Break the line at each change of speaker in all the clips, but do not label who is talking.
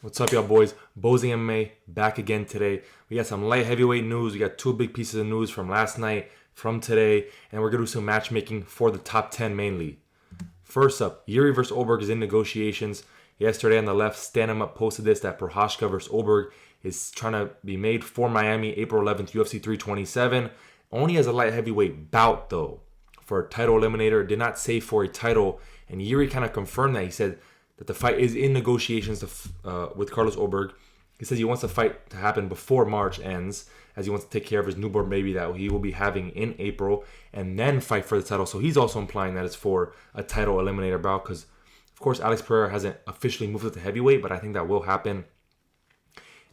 What's up, y'all boys? Bozing MMA back again today. We got some light heavyweight news. We got two big pieces of news from last night, from today, and we're going to do some matchmaking for the top 10 mainly. First up, Jiri versus Ulberg is in negotiations. Yesterday on the left, Stand 'Em Up posted this, that Prochazka versus Ulberg is trying to be made for Miami, April 11th, UFC 327. Only as a light heavyweight bout, though, for a title eliminator. Did not say for a title, and Jiri kind of confirmed that. He said that the fight is in negotiations with Carlos Ulberg. He says he wants the fight to happen before March ends, as he wants to take care of his newborn baby that he will be having in April, and then fight for the title. So he's also implying that it's for a title eliminator bout, because, of course, Alex Pereira hasn't officially moved up to heavyweight, but I think that will happen.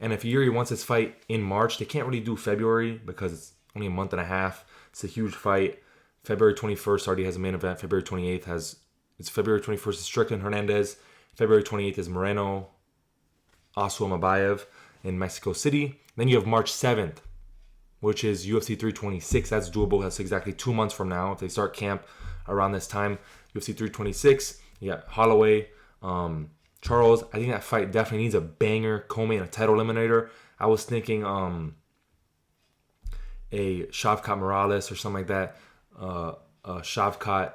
And if Jiri wants his fight in March, they can't really do February because it's only a month and a half. It's a huge fight. February 21st already has a main event. February 28th it's February 21st is Strickland Hernandez. February 28th is Moreno Asua Mabayev in Mexico City. Then you have March 7th, which is UFC 326. That's doable. That's exactly 2 months from now. If they start camp around this time, UFC 326. You got Holloway, Charles. I think that fight definitely needs a banger, co-main, a title eliminator. I was thinking a Shavkat Morales or something like that. Shavkat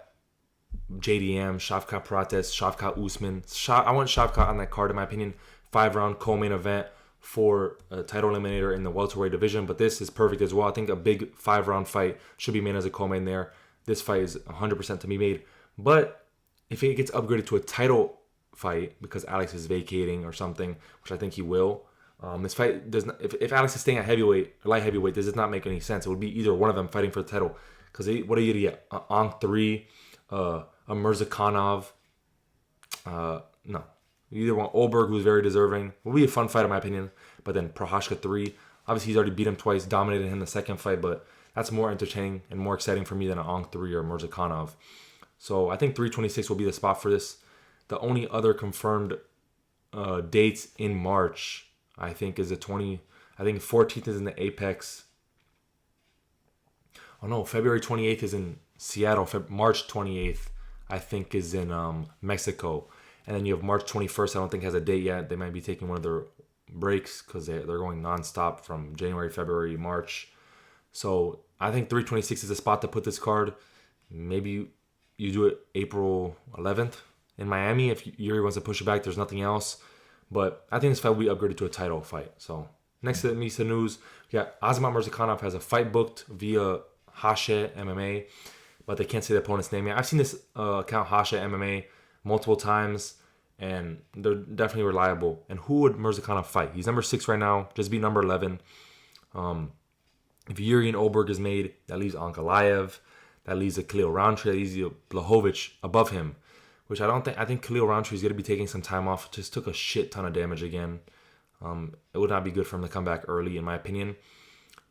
JDM, Shavkat Prates, Shavkat Usman. I want Shavkat on that card, in my opinion. 5-round co-main event for a title eliminator in the welterweight division. But this is perfect as well. I think a big 5-round fight should be made as a co-main there. This fight is 100% to be made. But if it gets upgraded to a title fight because Alex is vacating or something, which I think he will, this fight does not. If Alex is staying at heavyweight, light heavyweight, this does not make any sense. It would be either one of them fighting for the title. Because what are you gonna get? Ong 3. A Murzakanov. No. You either want Ulberg, who's very deserving. Will be a fun fight, in my opinion. But then Prochazka 3. Obviously, he's already beat him twice, dominated him in the second fight, but that's more entertaining and more exciting for me than an Ong 3 or Murzakanov. So I think 326 will be the spot for this. The only other confirmed dates in March, I think, is the 20. I think 14th is in the Apex. Oh no, February 28th is in Seattle. March 28th, I think, is in Mexico. And then you have March 21st. I don't think has a date yet. They might be taking one of their breaks because they're going nonstop from January, February, March. So I think 326 is the spot to put this card. Maybe you do it April 11th in Miami. If Jiri wants to push it back, there's nothing else. But I think this fight will be upgraded to a title fight. So next to me, the news, we got Azamat Murzakonov has a fight booked via Hashe MMA, but they can't say the opponent's name yet. I've seen this account, Hashe MMA, multiple times, and they're definitely reliable. And who would Murzakanov fight? He's number 6 right now, just beat number 11. If Jiri and Ulberg is made, that leaves Ankalaev, that leaves a Khalil Roundtree, that leaves Blachowicz above him, which I think Khalil Roundtree is going to be taking some time off. Just took a shit ton of damage again. It would not be good for him to come back early, in my opinion.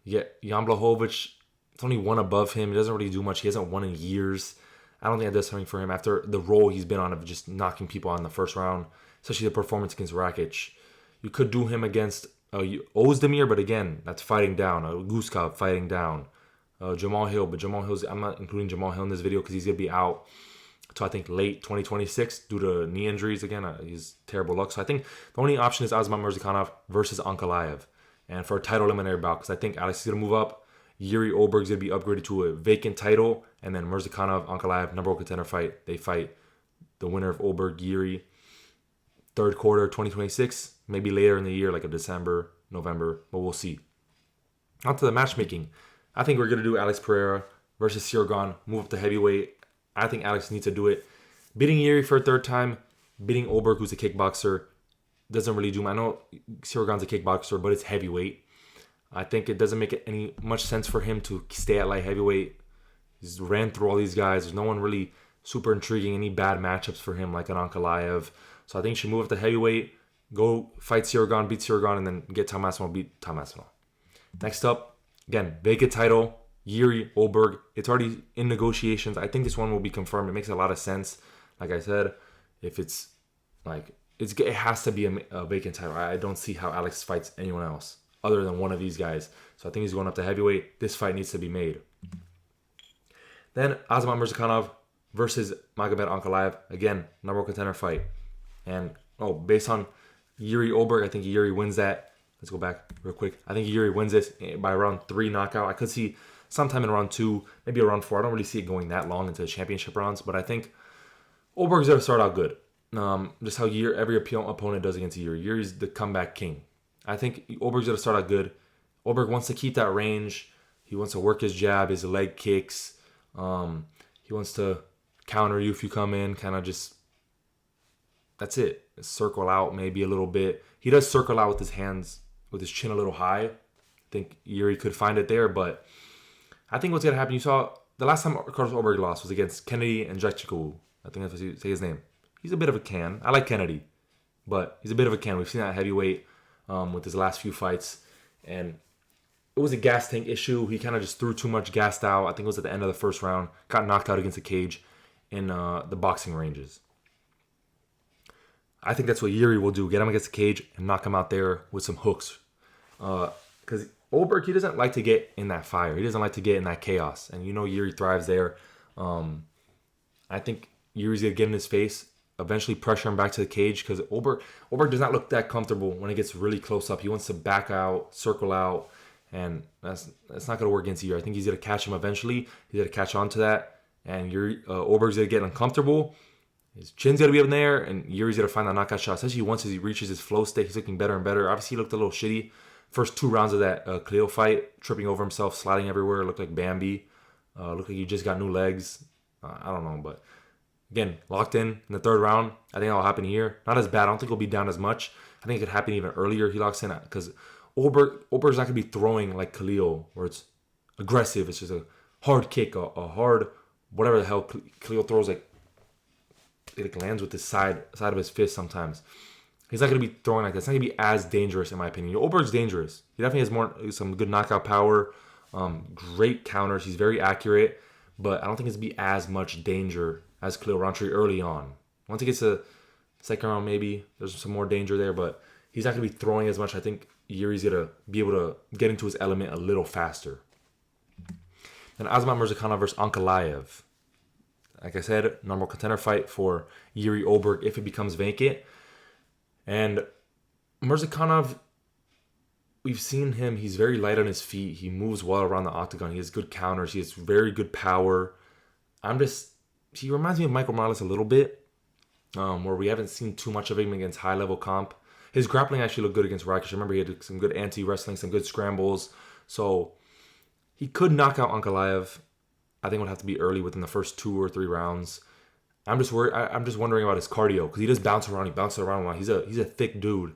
Yet Jan Blachowicz, it's only one above him. He doesn't really do much. He hasn't won in years. I don't think that does something for him after the role he's been on of just knocking people out in the first round, especially the performance against Rakic. You could do him against Ozdemir, but again, that's fighting down. Guskov fighting down. Jamal Hill, but I'm not including Jamal Hill in this video because he's going to be out until I think late 2026 due to knee injuries again. He's terrible luck. So I think the only option is Azamat Murzakonov versus Ankalaev. And for a title eliminator bout, because I think Alex is going to move up. Jiri Ulberg is going to be upgraded to a vacant title, and then Murzakanov, Ankalaev, number 1 contender fight. They fight the winner of Ulberg, Jiri, third quarter 2026, maybe later in the year, like a December, November, but we'll see. On to the matchmaking. I think we're going to do Alex Pereira versus Sirgan, move up to heavyweight. I think Alex needs to do it. Beating Jiri for a third time, beating Ulberg, who's a kickboxer, doesn't really do. I know Sirgan's a kickboxer, but it's heavyweight. I think it doesn't make any much sense for him to stay at light heavyweight. He's ran through all these guys. There's no one really super intriguing, any bad matchups for him like an Ankalaev. So I think he should move up to heavyweight, go fight Sirgan, beat Sirgan, and then get Tom Aspinall, beat Tom Aspinall. Next up, again, vacant title, Jiri Ulberg. It's already in negotiations. I think this one will be confirmed. It makes a lot of sense. Like I said, if it's like, it has to be a vacant title. I don't see how Alex fights anyone else other than one of these guys. So I think he's going up to heavyweight. This fight needs to be made. Then Azamat Murzakonov versus Magomed Ankalaev. Again, number 1 contender fight. And based on Jiri Ulberg, I think Jiri wins that. Let's go back real quick. I think Jiri wins this by round 3 knockout. I could see sometime in round 2, maybe around 4. I don't really see it going that long into the championship rounds, but I think Ulberg's going to start out good. Just how every opponent does against Jiri. Jiri's the comeback king. I think Ulberg's going to start out good. Ulberg wants to keep that range. He wants to work his jab, his leg kicks. He wants to counter you if you come in, kind of just, that's it. Circle out maybe a little bit. He does circle out with his hands, with his chin a little high. I think Jiri could find it there, but I think what's going to happen, you saw the last time Carlos Ulberg lost was against Kennedy and Jacek. I think that's how you say his name. He's a bit of a can. I like Kennedy, but he's a bit of a can. We've seen that heavyweight with his last few fights, and it was a gas tank issue. He kind of just threw too much, gassed out. I think it was at the end of the first round. Got knocked out against the cage in the boxing ranges. I think that's what Jiri will do. Get him against the cage and knock him out there with some hooks. Because Ulberg, he doesn't like to get in that fire. He doesn't like to get in that chaos. And you know Jiri thrives there. I think Jiri's going to get in his face, eventually pressure him back to the cage, because Ulberg does not look that comfortable when it gets really close up. He wants to back out, circle out, and that's not going to work against Jiri. I think he's going to catch him eventually. He's going to catch on to that, and Ulberg's going to get uncomfortable. His chin's got to be up in there, and Yuri's got to find that knockout shot, especially once he reaches his flow state. He's looking better and better. Obviously, he looked a little shitty. First 2 rounds of that Khalil fight, tripping over himself, sliding everywhere. Looked like Bambi. Looked like he just got new legs. I don't know, but again, locked in the 3rd round. I think that'll happen here. Not as bad. I don't think he'll be down as much. I think it could happen even earlier. He locks in because Ulberg's not going to be throwing like Khalil, where it's aggressive. It's just a hard kick, a hard whatever the hell Khalil throws, like it lands with the side of his fist sometimes. He's not going to be throwing like that. It's not going to be as dangerous, in my opinion. Ulberg's dangerous. He definitely has some good knockout power, great counters. He's very accurate, but I don't think it's going to be as much danger as Khalil Rountree early on. Once he gets to second round, maybe there's some more danger there, but he's not going to be throwing as much. I think Yuri's going to be able to get into his element a little faster. And Azamat Murzakonov versus Ankalaev. Like I said, normal contender fight for Jiri Ulberg if it becomes vacant. And Murzakanov, we've seen him. He's very light on his feet. He moves well around the octagon. He has good counters. He has very good power. He reminds me of Michael Morales a little bit, where we haven't seen too much of him against high-level comp. His grappling actually looked good against Rakic. Remember, he had some good anti-wrestling, some good scrambles. So he could knock out Ankalaev. I think it would have to be early within the first 2 or 3 rounds. I'm just worried. I'm just wondering about his cardio, because he does bounce around. He bounces around a lot. He's a thick dude,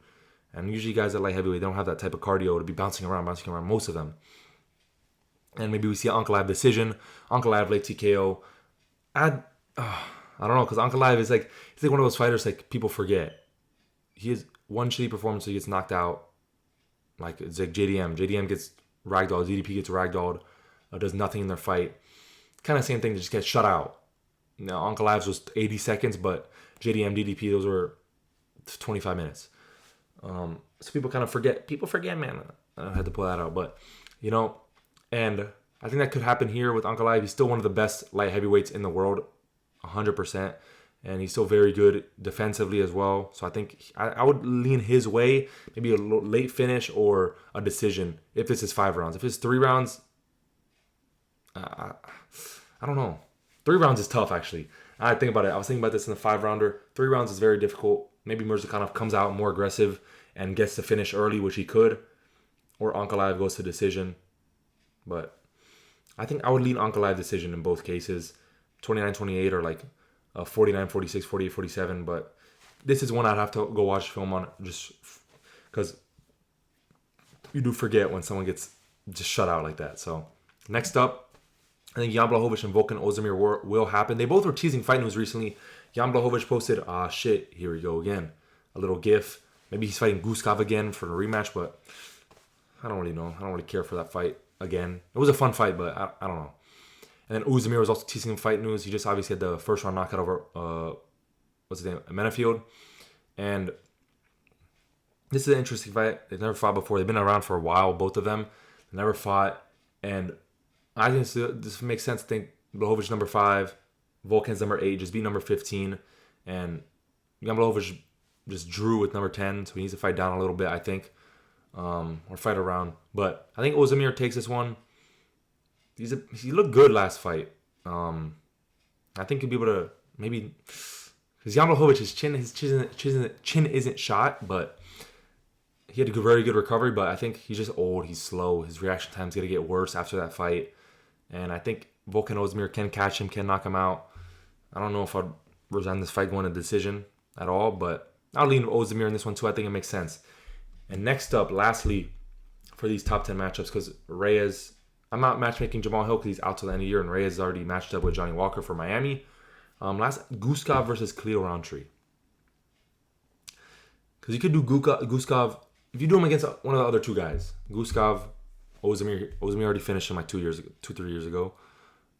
and usually guys that light heavyweight, they don't have that type of cardio to be bouncing around. Most of them. And maybe we see an Ankalaev decision, Ankalaev late TKO. I don't know, because Ankalaev is like, he's like one of those fighters like people forget. He has one shitty performance, so he gets knocked out. Like it's like JDM. JDM gets ragdolled. DDP gets ragdolled. Does nothing in their fight. Kind of same thing, they just get shut out. Now, Ankalaev's was 80 seconds, but JDM, DDP, those were 25 minutes. So people kind of forget. People forget, man. I had to pull that out. But, and I think that could happen here with Ankalaev. He's still one of the best light heavyweights in the world, 100%. And he's still very good defensively as well. So I think I would lean his way, maybe a late finish or a decision if this is 5 rounds. If it's 3 rounds, I don't know. 3 rounds is tough, actually. I think about it. I was thinking about this in the 5-rounder. 3 rounds is very difficult. Maybe Murzakanov comes out more aggressive and gets to finish early, which he could. Or Ankalaev goes to decision. But I think I would lean Ankalaev decision in both cases. 29-28 or like 49-46, 48-47. But this is one I'd have to go watch film on, just because you do forget when someone gets just shut out like that. So next up, I think Jan Blachowicz and Volkan Ozdemir will happen. They both were teasing fight news recently. Jan Blachowicz posted, shit, here we go again. A little gif. Maybe he's fighting Guskov again for a rematch, but I don't really know. I don't really care for that fight again. It was a fun fight, but I don't know. And then Ozdemir was also teasing fight news. He just obviously had the first round knockout over, what's his name, Menafield. And this is an interesting fight. They've never fought before. They've been around for a while, both of them. They never fought. And I think this makes sense to think Blachowicz number 5, Volkan's number 8, just be number 15. And Jan Blachowicz just drew with number 10, so he needs to fight down a little bit, I think, or fight around. But I think Ozdemir takes this one. He looked good last fight. I think he'll be able to maybe, because Jan Blachowicz, his chin isn't shot, but he had a very good recovery. But I think he's just old. He's slow. His reaction time's gonna get worse after that fight, and I think Volkan Ozdemir can catch him, can knock him out. I don't know if I'd resign this fight going to decision at all, but I'll lean Ozdemir in this one too. I think it makes sense. And next up, lastly, for these top 10 matchups, because Reyes, I'm not matchmaking Jamal Hill because he's out till the end of the year, and Reyes is already matched up with Johnny Walker for Miami. Last, Guskov versus Khalil Rountree. Because you could do Guskov, if you do him against one of the other two guys, Guskov, Ozdemir already finished him like 3 years ago.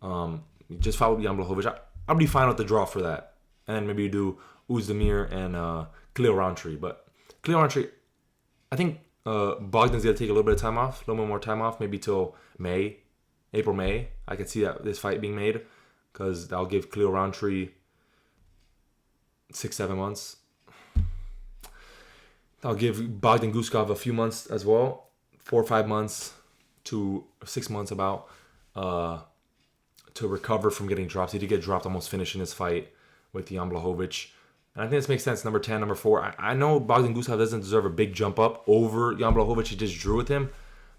You just fought with Jan Blachowicz. I'll be fine with the draw for that. And then maybe you do Ozdemir and Khalil Rountree. But Khalil Rountree, I think Bogdan's going to take a little bit of time off, a little bit more time off, maybe till April, May. I could see this fight being made because that'll give Khalil Rountree 6-7 months. That'll give Bogdan Guskov a few months as well, 4 or 5 months to 6 months about to recover from getting dropped. He did get dropped almost finishing his fight with Jan Blachowicz. And I think this makes sense. Number 10, number 4. I know Bogdan Guskov doesn't deserve a big jump up over Jan Blachowicz. He just drew with him.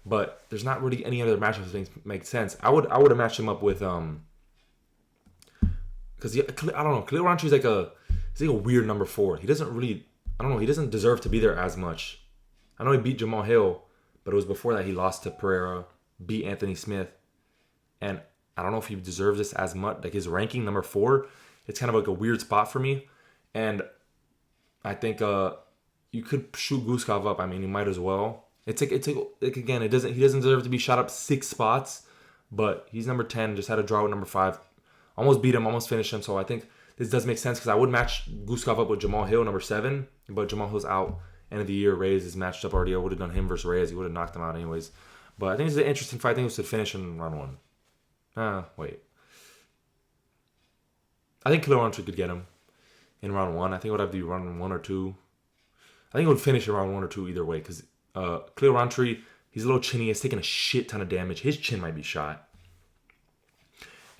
But there's not really any other matchups that make sense. I would have matched him up with because I don't know. Khalil Rountree is he's like a weird number 4. He doesn't really, I don't know. He doesn't deserve to be there as much. I know he beat Jamal Hill, but it was before that he lost to Pereira, beat Anthony Smith, and I don't know if he deserves this as much. Like his ranking number 4, it's kind of like a weird spot for me. And I think you could shoot Guskov up. I mean, you might as well. It's like again, he doesn't deserve to be shot up 6 spots, but he's number 10. Just had a draw with number 5. Almost beat him, almost finished him. So I think this does make sense because I would match Guskov up with Jamal Hill, number 7, but Jamal Hill's out. End of the year, Reyes is matched up already. I would have done him versus Reyes. He would have knocked him out anyways. But I think it's an interesting fight. I think it was to finish in round 1. Wait. I think Khalil Rountree could get him in round 1. I think it would have to be round 1 or 2. I think it would finish in round 1 or 2 either way because Khalil Rountree, he's a little chinny. He's taking a shit ton of damage. His chin might be shot.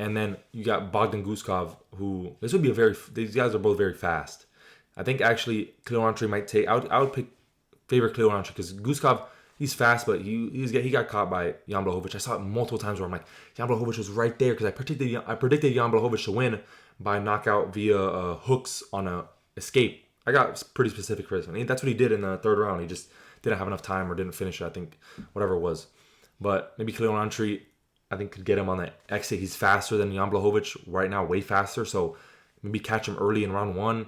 And then you got Bogdan Guskov, who these guys are both very fast. I think actually Khalil Rountree might take. I would favor Khalil Rountree because Guskov, he's fast, but he got caught by Jan Blachowicz. I saw it multiple times where I'm like, Jan Blachowicz was right there because I predicted Jan Blachowicz to win by knockout via hooks on a escape. I got pretty specific for this one. That's what he did in the 3rd round. He just didn't have enough time or didn't finish it, I think, whatever it was. But maybe Khalil Rountree, I think, could get him on the exit. He's faster than Jan Blachowicz right now, way faster. So maybe catch him early in round 1,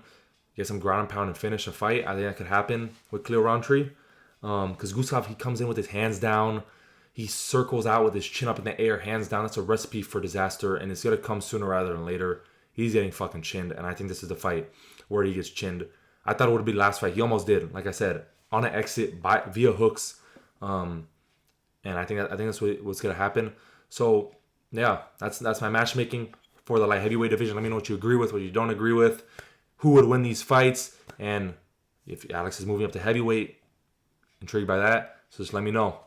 get some ground and pound and finish a fight. I think that could happen with Khalil Rountree. Because Guskov, he comes in with his hands down. He circles out with his chin up in the air, hands down. That's a recipe for disaster, and it's going to come sooner rather than later. He's getting fucking chinned, and I think this is the fight where he gets chinned. I thought it would be the last fight. He almost did, like I said, on an exit via hooks. And I think that's what's going to happen. So, yeah, that's my matchmaking for the light heavyweight division. Let me know what you agree with, what you don't agree with, who would win these fights, and if Alex is moving up to heavyweight, intrigued by that, so just let me know.